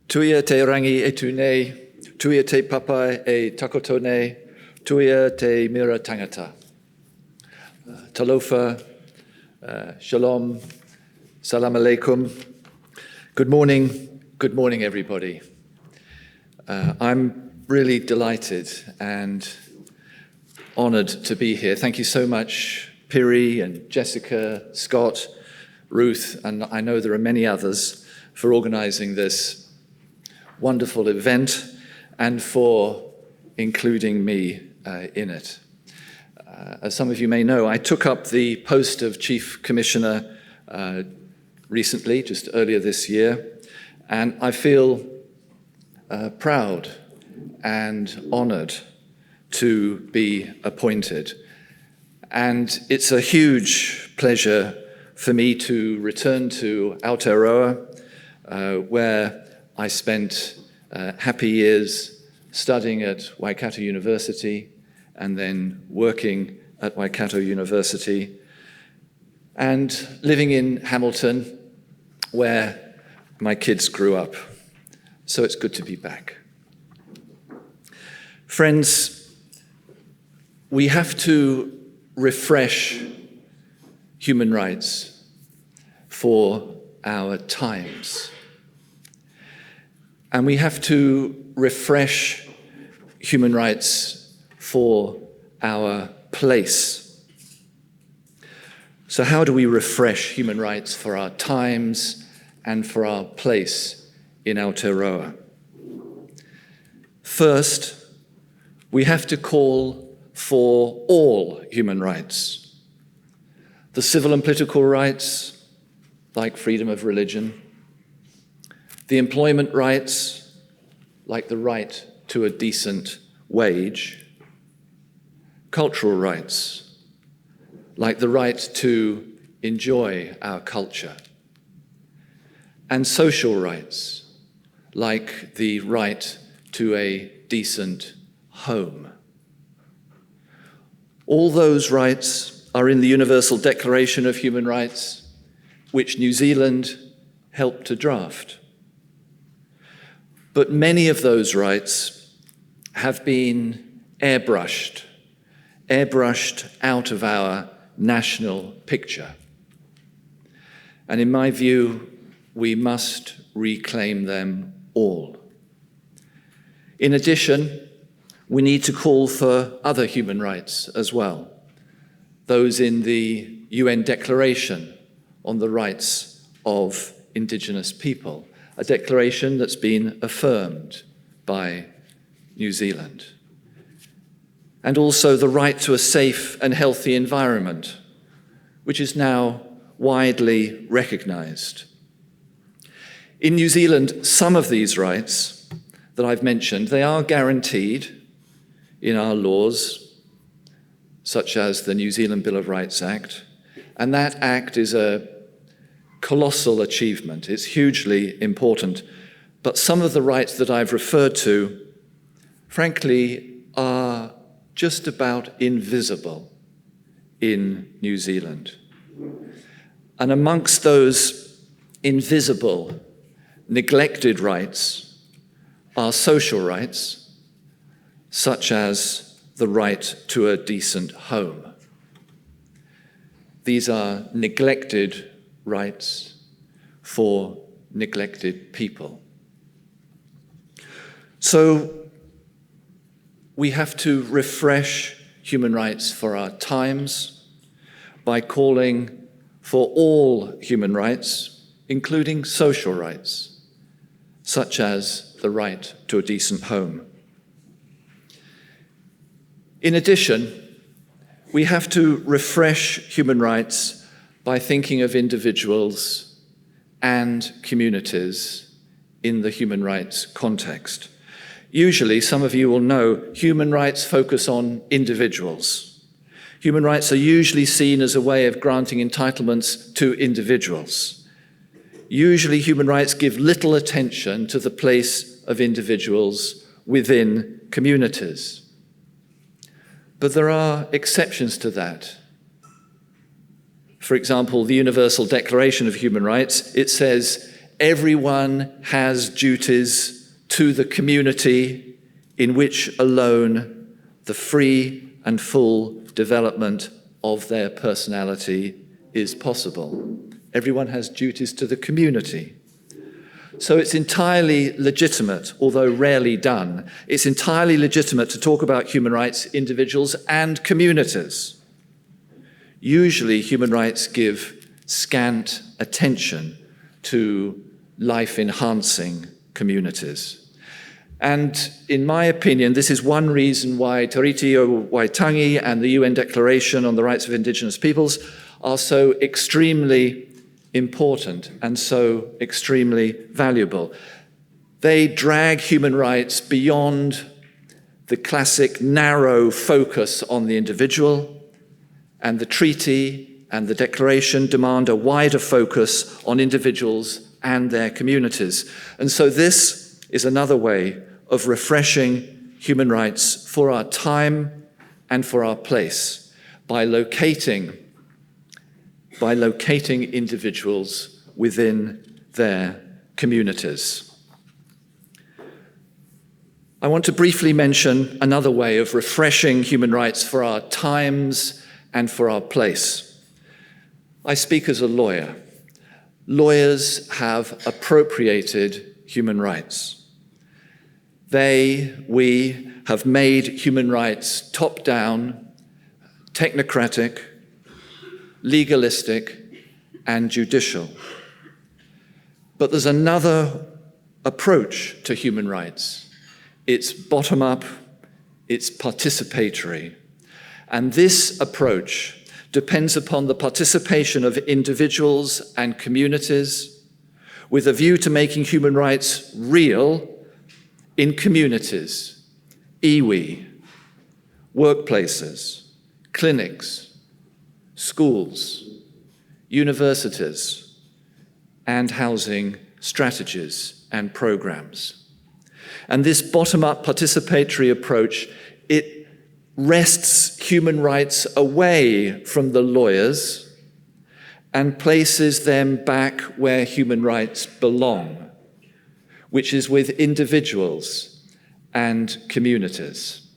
Tuia te rangi e tu nei, tuia te papa e takoto nei, tuia te mira tangata. Talofa, shalom, salam alaikum. Good morning everybody. I'm really delighted and honored to be here. Thank you so much, Piri and Jessica, Scott, Ruth, and I know there are many others for organizing this wonderful event and for including me in it. As some of you may know, I took up the post of Chief Commissioner recently, just earlier this year, and I feel proud and honored to be appointed. And it's a huge pleasure for me to return to Aotearoa, where I spent happy years studying at Waikato University and then working at Waikato University and living in Hamilton, where my kids grew up. So it's good to be back. Friends, we have to refresh human rights for our times. And we have to refresh human rights for our place. So how do we refresh human rights for our times and for our place in Aotearoa? First, we have to call for all human rights. The civil and political rights, like freedom of religion, the employment rights, like the right to a decent wage, cultural rights, like the right to enjoy our culture, and social rights, like the right to a decent home. All those rights are in the Universal Declaration of Human Rights, which New Zealand helped to draft. But many of those rights have been airbrushed out of our national picture. And in my view, we must reclaim them all. In addition, we need to call for other human rights as well, those in the UN Declaration on the Rights of Indigenous People, a declaration that's been affirmed by New Zealand. And also the right to a safe and healthy environment, which is now widely recognized. In New Zealand, some of these rights that I've mentioned, they are guaranteed in our laws, such as the New Zealand Bill of Rights Act, and that act is a colossal achievement. It's hugely important. But some of the rights that I've referred to, frankly, are just about invisible in New Zealand. And amongst those invisible, neglected rights are social rights, such as the right to a decent home. These are neglected rights for neglected people. So we have to refresh human rights for our times by calling for all human rights, including social rights, such as the right to a decent home. In addition, we have to refresh human rights by thinking of individuals and communities in the human rights context. Usually, some of you will know, human rights focus on individuals. Human rights are usually seen as a way of granting entitlements to individuals. Usually, human rights give little attention to the place of individuals within communities. But there are exceptions to that. For example, the Universal Declaration of Human Rights, it says everyone has duties to the community in which alone the free and full development of their personality is possible. Everyone has duties to the community. So it's entirely legitimate, although rarely done, it's entirely legitimate to talk about human rights, individuals and communities. Usually human rights give scant attention to life-enhancing communities. And in my opinion, this is one reason why Te Reti o Waitangi and the UN Declaration on the Rights of Indigenous Peoples are so extremely important and so extremely valuable. They drag human rights beyond the classic narrow focus on the individual, and the treaty and the declaration demand a wider focus on individuals and their communities. And so this is another way of refreshing human rights for our time and for our place by locating individuals within their communities. I want to briefly mention another way of refreshing human rights for our times and for our place. I speak as a lawyer. Lawyers have appropriated human rights. We have made human rights top-down, technocratic, legalistic, and judicial. But there's another approach to human rights. It's bottom-up, it's participatory. And this approach depends upon the participation of individuals and communities with a view to making human rights real in communities, iwi, workplaces, clinics, schools, universities, and housing strategies and programs. And this bottom-up participatory approach, it wrests human rights away from the lawyers and places them back where human rights belong, which is with individuals and communities.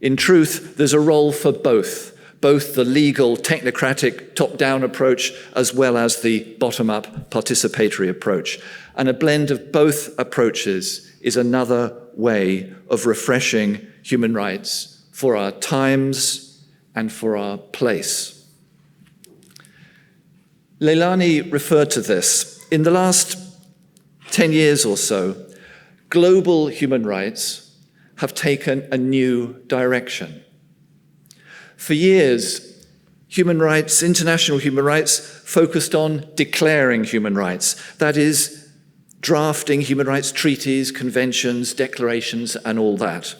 In truth, there's a role for both the legal, technocratic, top-down approach, as well as the bottom-up participatory approach. And a blend of both approaches is another way of refreshing human rights for our times and for our place. Leilani referred to this. In the last 10 years or so, global human rights have taken a new direction. For years, human rights, international human rights, focused on declaring human rights. That is, drafting human rights treaties, conventions, declarations, and all that.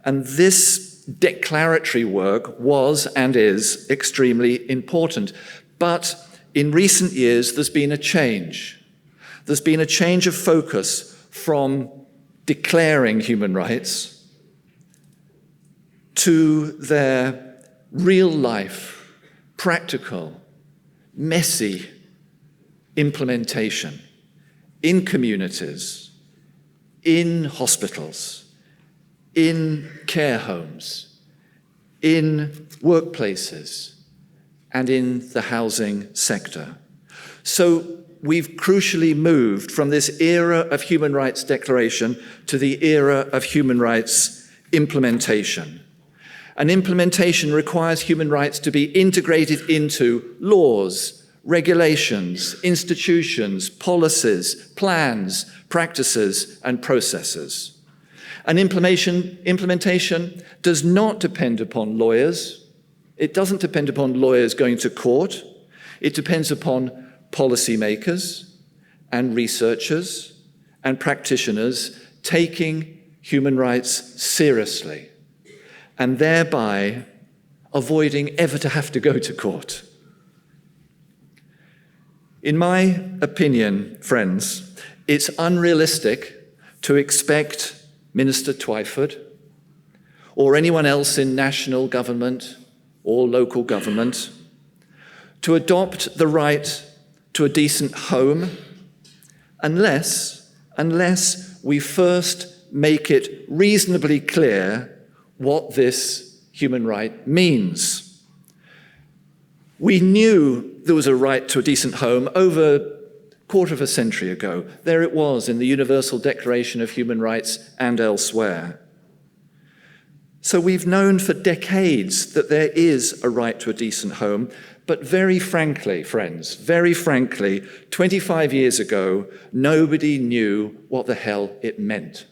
And this declaratory work was and is extremely important. But in recent years, there's been a change. There's been a change of focus from declaring human rights to their real life, practical, messy implementation in communities, in hospitals, in care homes, in workplaces, and in the housing sector. So we've crucially moved from this era of human rights declaration to the era of human rights implementation. And implementation requires human rights to be integrated into laws, regulations, institutions, policies, plans, practices, and processes. And implementation does not depend upon lawyers. It doesn't depend upon lawyers going to court. It depends upon policymakers and researchers and practitioners taking human rights seriously, and thereby avoiding ever to have to go to court. In my opinion, friends, it's unrealistic to expect Minister Twyford or anyone else in national government or local government to adopt the right to a decent home unless we first make it reasonably clear what this human right means. We knew there was a right to a decent home over a quarter of a century ago. There it was in the Universal Declaration of Human Rights and elsewhere. So we've known for decades that there is a right to a decent home, but very frankly, friends, 25 years ago, nobody knew what the hell it meant.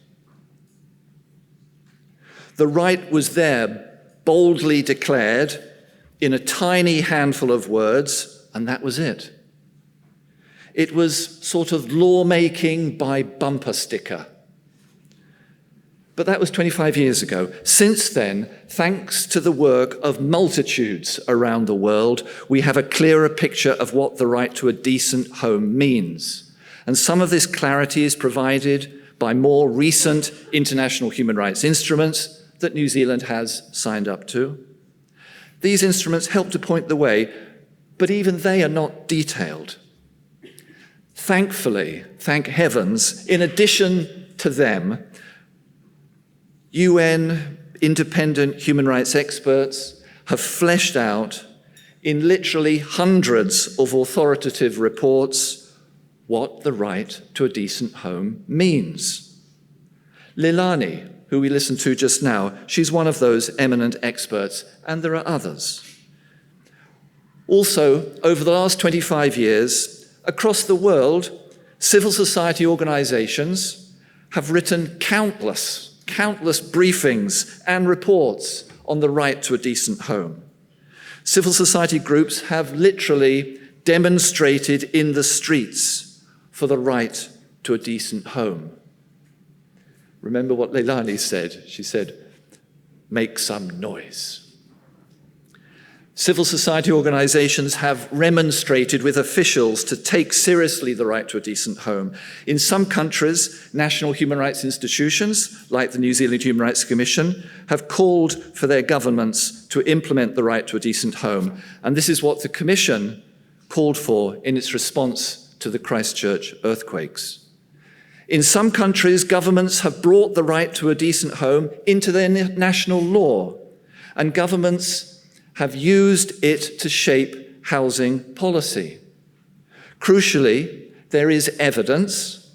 The right was there, boldly declared, in a tiny handful of words, and that was it. It was sort of lawmaking by bumper sticker. But that was 25 years ago. Since then, thanks to the work of multitudes around the world, we have a clearer picture of what the right to a decent home means. And some of this clarity is provided by more recent international human rights instruments that New Zealand has signed up to. These instruments help to point the way, but even they are not detailed. Thankfully, thank heavens, in addition to them, UN independent human rights experts have fleshed out in literally hundreds of authoritative reports what the right to a decent home means. Leilani, who we listened to just now, she's one of those eminent experts, and there are others. Also, over the last 25 years, across the world, civil society organizations have written countless briefings and reports on the right to a decent home. Civil society groups have literally demonstrated in the streets for the right to a decent home. Remember what Leilani said? She said, "Make some noise." Civil society organizations have remonstrated with officials to take seriously the right to a decent home. In some countries, national human rights institutions, like the New Zealand Human Rights Commission, have called for their governments to implement the right to a decent home. And this is what the Commission called for in its response to the Christchurch earthquakes. In some countries, governments have brought the right to a decent home into their national law, and governments have used it to shape housing policy. Crucially, there is evidence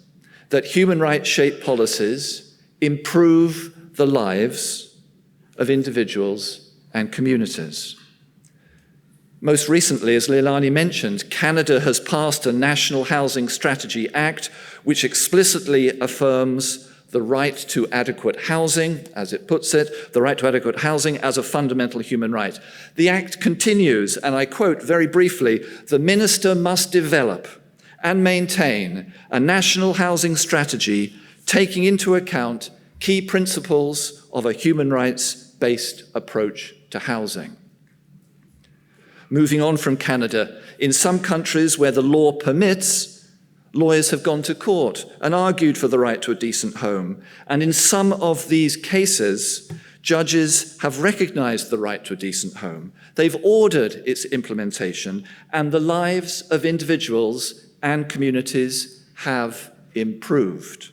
that human rights-shaped policies improve the lives of individuals and communities. Most recently, as Leilani mentioned, Canada has passed a National Housing Strategy Act which explicitly affirms the right to adequate housing, as it puts it, the right to adequate housing as a fundamental human right. The Act continues, and I quote very briefly, "The Minister must develop and maintain a national housing strategy taking into account key principles of a human rights-based approach to housing." Moving on from Canada, in some countries where the law permits, lawyers have gone to court and argued for the right to a decent home. And in some of these cases, judges have recognized the right to a decent home. They've ordered its implementation, and the lives of individuals and communities have improved.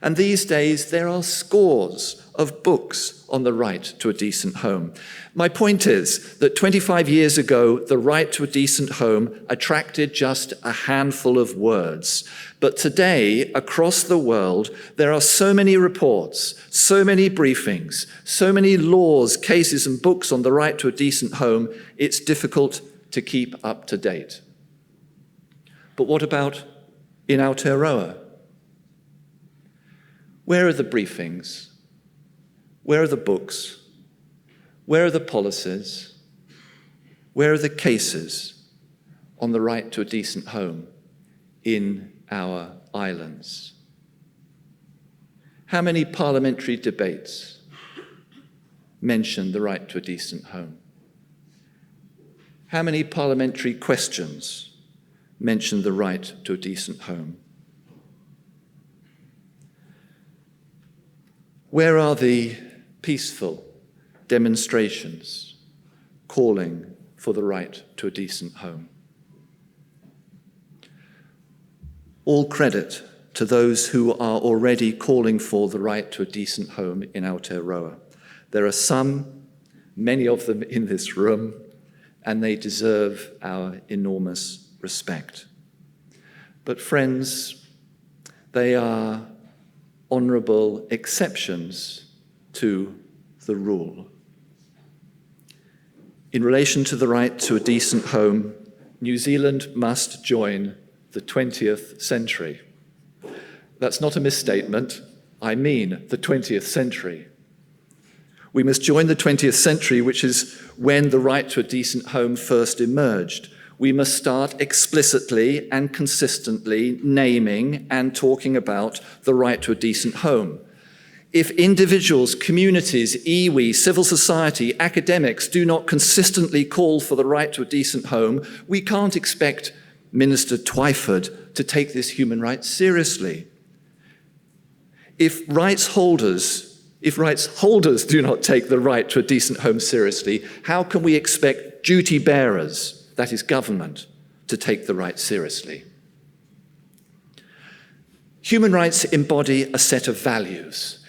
And these days, there are scores of books on the right to a decent home. My point is that 25 years ago, the right to a decent home attracted just a handful of words. But today, across the world, there are so many reports, so many briefings, so many laws, cases, and books on the right to a decent home, it's difficult to keep up to date. But what about in Aotearoa? Where are the briefings? Where are the books? Where are the policies? Where are the cases on the right to a decent home in our islands? How many parliamentary debates mention the right to a decent home? How many parliamentary questions mention the right to a decent home? Where are the peaceful demonstrations calling for the right to a decent home? All credit to those who are already calling for the right to a decent home in Aotearoa. There are many of them in this room, and they deserve our enormous respect. But friends, they are honourable exceptions to the rule. In relation to the right to a decent home, New Zealand must join the 20th century. That's not a misstatement. I mean the 20th century. We must join the 20th century, which is when the right to a decent home first emerged. We must start explicitly and consistently naming and talking about the right to a decent home. If individuals, communities, iwi, civil society, academics do not consistently call for the right to a decent home, we can't expect Minister Twyford to take this human right seriously. If rights holders do not take the right to a decent home seriously, how can we expect duty bearers, that is government, to take the right seriously? Human rights embody a set of values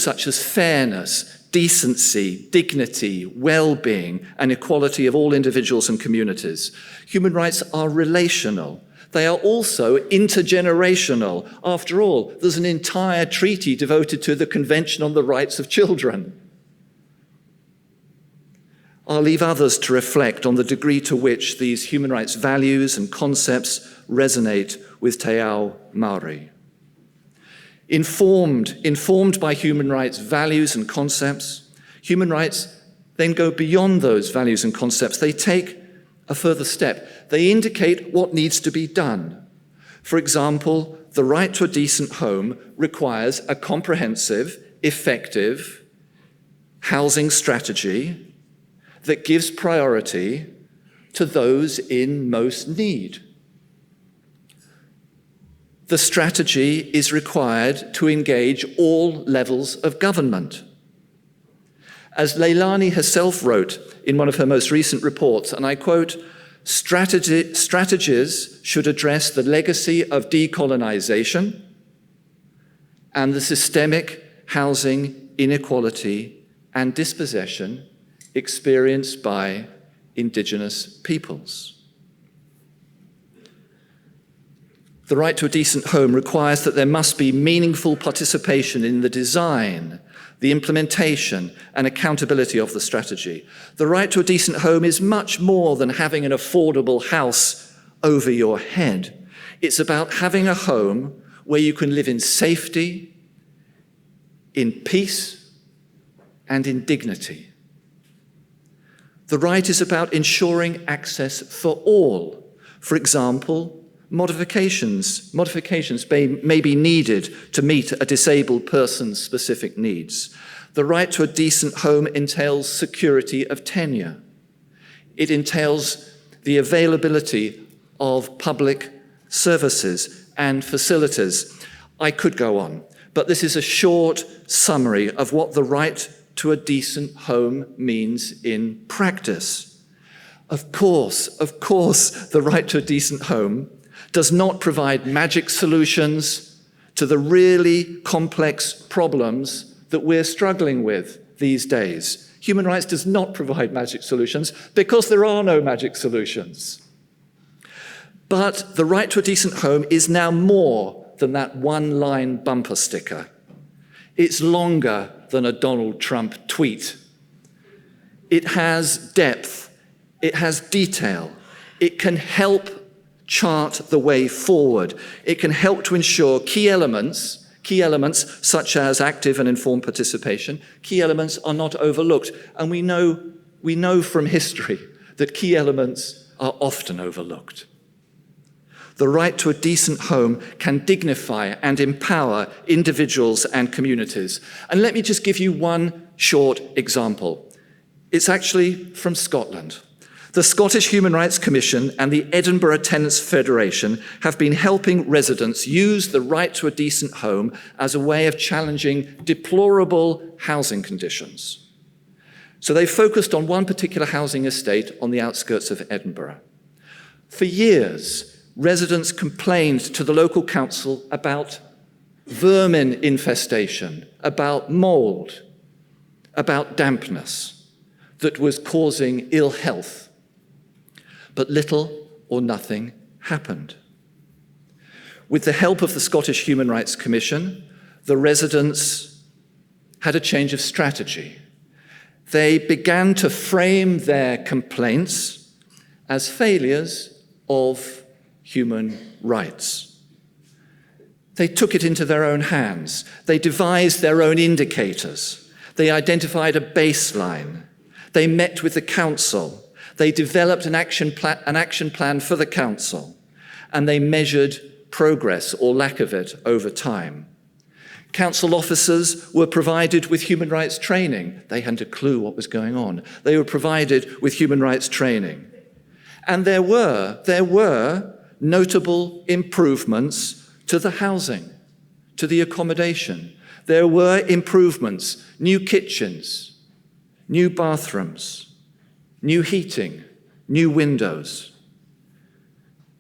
such as fairness, decency, dignity, well-being, and equality of all individuals and communities. Human rights are relational. They are also intergenerational. After all, there's an entire treaty devoted to the Convention on the Rights of Children. I'll leave others to reflect on the degree to which these human rights values and concepts resonate with Te Ao Māori. Informed by human rights values and concepts, human rights then go beyond those values and concepts. They take a further step. They indicate what needs to be done. For example, the right to a decent home requires a comprehensive, effective housing strategy that gives priority to those in most need. The strategy is required to engage all levels of government. As Leilani herself wrote in one of her most recent reports, and I quote, strategies should address the legacy of decolonization and the systemic housing inequality and dispossession experienced by Indigenous peoples. The right to a decent home requires that there must be meaningful participation in the design, the implementation, and accountability of the strategy. The right to a decent home is much more than having an affordable house over your head. It's about having a home where you can live in safety, in peace, and in dignity. The right is about ensuring access for all. For example, modifications may be needed to meet a disabled person's specific needs. The right to a decent home entails security of tenure. It entails the availability of public services and facilities. I could go on, but this is a short summary of what the right to a decent home means in practice. Of course, the right to a decent home does not provide magic solutions to the really complex problems that we're struggling with these days. Human rights does not provide magic solutions because there are no magic solutions. But the right to a decent home is now more than that one-line bumper sticker. It's longer than a Donald Trump tweet. It has depth. It has detail. It can help chart the way forward. It can help to ensure key elements such as active and informed participation, key elements are not overlooked. And we know from history that key elements are often overlooked. The right to a decent home can dignify and empower individuals and communities. And let me just give you one short example. It's actually from Scotland. The Scottish Human Rights Commission and the Edinburgh Tenants Federation have been helping residents use the right to a decent home as a way of challenging deplorable housing conditions. So they focused on one particular housing estate on the outskirts of Edinburgh. For years, residents complained to the local council about vermin infestation, about mold, about dampness that was causing ill health. But little or nothing happened. With the help of the Scottish Human Rights Commission, the residents had a change of strategy. They began to frame their complaints as failures of human rights. They took it into their own hands. They devised their own indicators. They identified a baseline. They met with the council. They developed an action plan for the council, and they measured progress or lack of it over time. Council officers were provided with human rights training. They hadn't a clue what was going on. They were provided with human rights training. And there were notable improvements to the housing, to the accommodation. There were improvements, new kitchens, new bathrooms, new heating, new windows.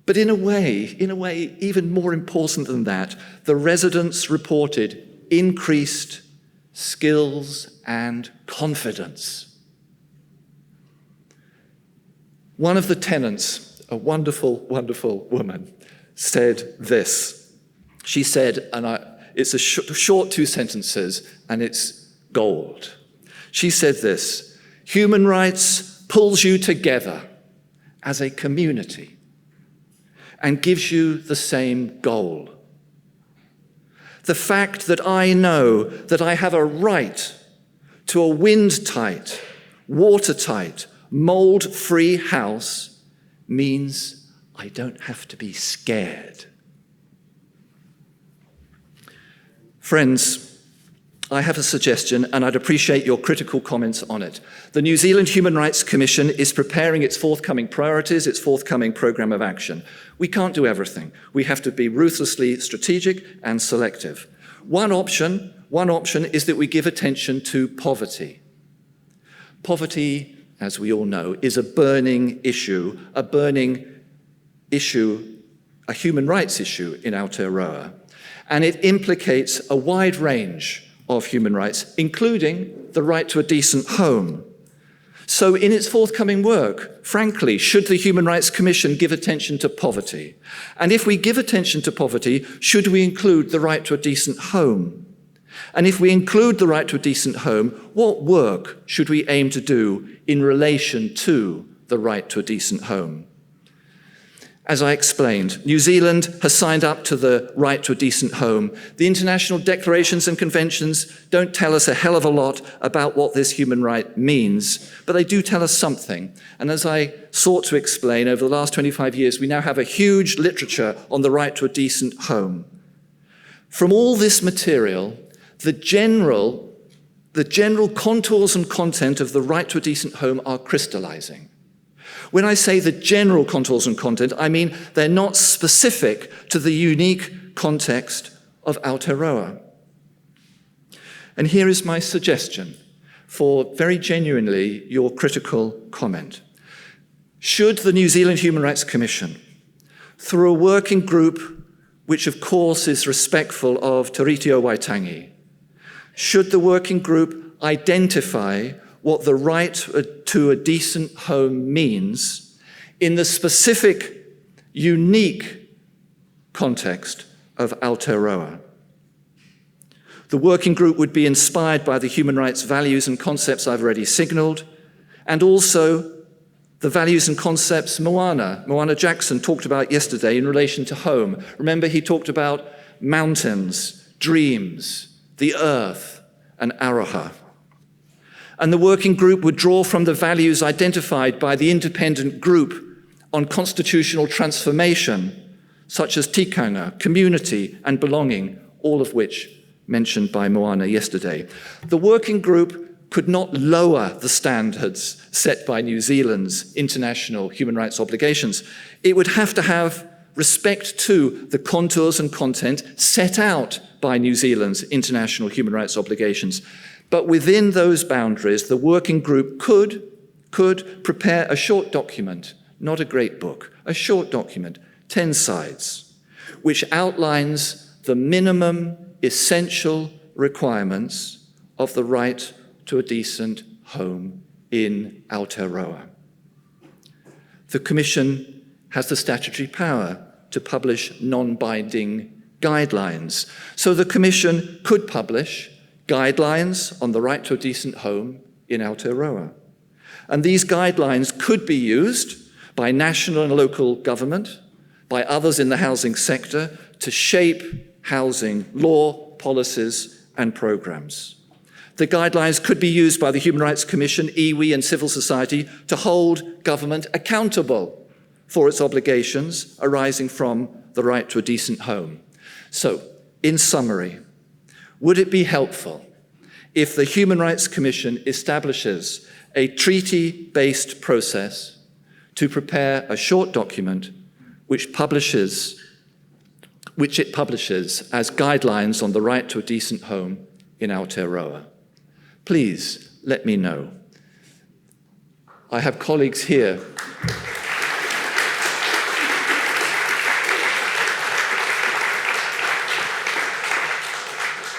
But in a way, even more important than that, the residents reported increased skills and confidence. One of the tenants, a wonderful, wonderful woman, said this. She said, and it's a short 2 sentences, and it's gold. She said this: human rights pulls you together as a community and gives you the same goal. The fact that I know that I have a right to a wind-tight, watertight, mold-free house means I don't have to be scared. Friends, I have a suggestion, and I'd appreciate your critical comments on it. The New Zealand Human Rights Commission is preparing its forthcoming priorities, its forthcoming programme of action. We can't do everything. We have to be ruthlessly strategic and selective. One option is that we give attention to poverty. Poverty, as we all know, is a burning issue, a human rights issue in Aotearoa. And it implicates a wide range of human rights, including the right to a decent home. So in its forthcoming work, frankly, should the Human Rights Commission give attention to poverty? And if we give attention to poverty, should we include the right to a decent home? And if we include the right to a decent home, what work should we aim to do in relation to the right to a decent home? As I explained, New Zealand has signed up to the right to a decent home. The international declarations and conventions don't tell us a hell of a lot about what this human right means, but they do tell us something. And as I sought to explain, over the last 25 years, we now have a huge literature on the right to a decent home. From all this material, the general contours and content of the right to a decent home are crystallizing. When I say the general contours and content, I mean they're not specific to the unique context of Aotearoa. And here is my suggestion for very genuinely your critical comment. Should the New Zealand Human Rights Commission, through a working group which of course is respectful of Te Reti o Waitangi, should the working group identify what the right to a decent home means in the specific, unique context of Aotearoa? The working group would be inspired by the human rights values and concepts I've already signalled, and also the values and concepts Moana Jackson talked about yesterday in relation to home. Remember, he talked about mountains, dreams, the earth, and aroha. And the working group would draw from the values identified by the independent group on constitutional transformation, such as tikanga, community, and belonging, all of which mentioned by Moana yesterday. The working group could not lower the standards set by New Zealand's international human rights obligations. It would have to have respect to the contours and content set out by New Zealand's international human rights obligations. But within those boundaries, the working group could prepare a short document, not a great book, a short document, 10 sides, which outlines the minimum essential requirements of the right to a decent home in Aotearoa. The Commission has the statutory power to publish non-binding guidelines. So the Commission could publish guidelines on the right to a decent home in Aotearoa. And these guidelines could be used by national and local government, by others in the housing sector, to shape housing law, policies, and programs. The guidelines could be used by the Human Rights Commission, iwi, and civil society to hold government accountable for its obligations arising from the right to a decent home. So, in summary, would it be helpful if the Human Rights Commission establishes a treaty-based process to prepare a short document which it publishes as guidelines on the right to a decent home in Aotearoa? Please let me know. I have colleagues here.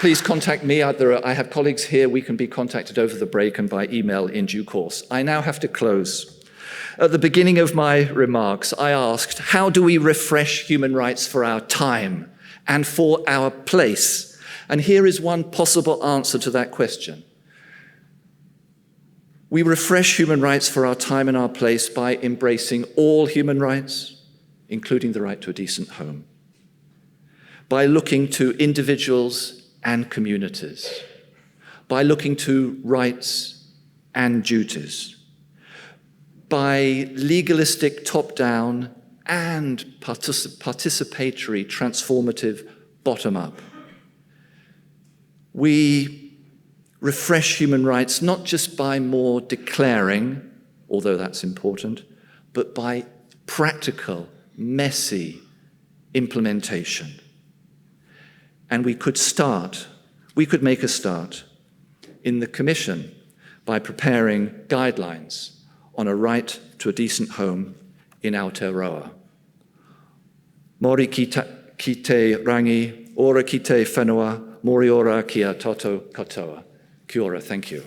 Please contact me. I have colleagues here. We can be contacted over the break and by email in due course. I now have to close. At the beginning of my remarks, I asked, how do we refresh human rights for our time and for our place? And here is one possible answer to that question. We refresh human rights for our time and our place by embracing all human rights, including the right to a decent home, by looking to individuals and communities, by looking to rights and duties, by legalistic top-down and participatory transformative bottom-up. We refresh human rights not just by more declaring, although that's important, but by practical, messy implementation. And we could make a start in the Commission by preparing guidelines on a right to a decent home in Aotearoa. Mori ki te rangi, ora ki te whenua, mori ora kia tatou katoa. Kia ora, thank you.